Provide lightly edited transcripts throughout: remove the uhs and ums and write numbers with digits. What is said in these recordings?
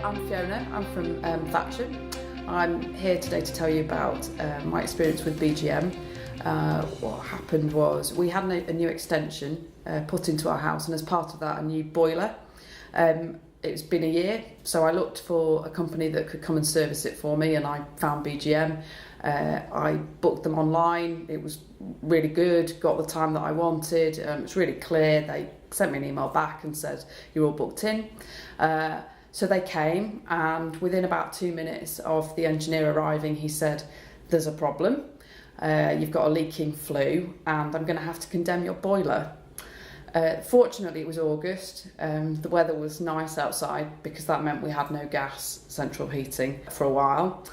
I'm Fiona, I'm from Thatcham. I'm here today to tell you about my experience with BGM. What happened was we had a new extension put into our house, and as part of that a new boiler. It's been a year, so I looked for a company that could come and service it for me, and I found BGM. I booked them online. It was really good, got the time that I wanted. It's really clear. They sent me an email back and said, you're all booked in. So they came, and within about 2 minutes of the engineer arriving, he said, there's a problem. You've got a leaking flue, and I'm going to have to condemn your boiler. Fortunately, it was August. The weather was nice outside because that meant we had no gas central heating for a while.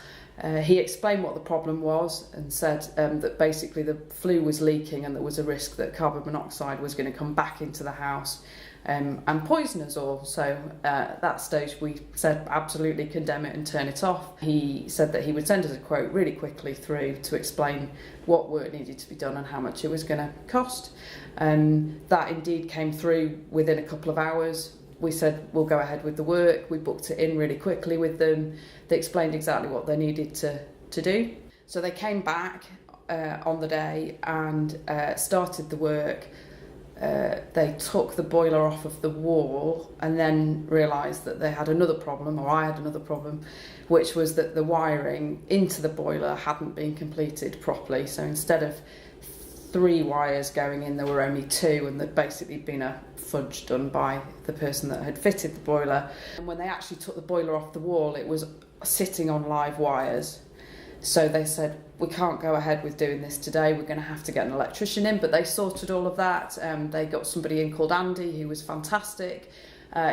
He explained what the problem was and said that basically the flue was leaking and there was a risk that carbon monoxide was going to come back into the house and poison us all. So at that stage we said absolutely condemn it and turn it off. He said that he would send us a quote really quickly through to explain what work needed to be done and how much it was going to cost. That indeed came through within a couple of hours. We said we'll go ahead with the work. We booked it in really quickly with them. They explained exactly what they needed to do. So they came back on the day and started the work. They took the boiler off of the wall and then realised that they had another problem, or I had another problem, which was that the wiring into the boiler hadn't been completed properly. So instead of 3 wires going in, there were only 2, and there'd basically been a fudge done by the person that had fitted the boiler. And when they actually took the boiler off the wall, it was sitting on live wires. So they said, we can't go ahead with doing this today, we're going to have to get an electrician in. But they sorted all of that. They got somebody in called Andy, who was fantastic.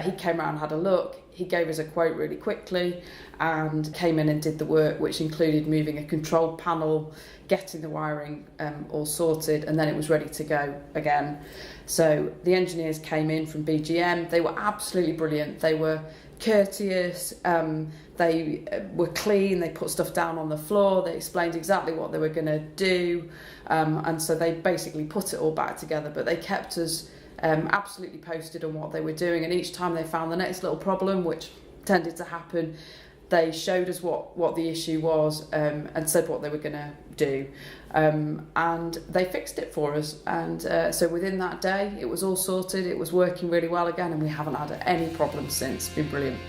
He came around and had a look. He gave us a quote really quickly and came in and did the work, which included moving a control panel, getting the wiring all sorted, and then it was ready to go again. So the engineers came in from BGM. They were absolutely brilliant. They were courteous, they were clean, they put stuff down on the floor, they explained exactly what they were going to do, and so they basically put it all back together. But they kept us absolutely posted on what they were doing, and each time they found the next little problem, which tended to happen, they showed us what the issue was and said what they were going to do, and they fixed it for us. And so within that day it was all sorted, it was working really well again, and we haven't had any problems since. It's been brilliant.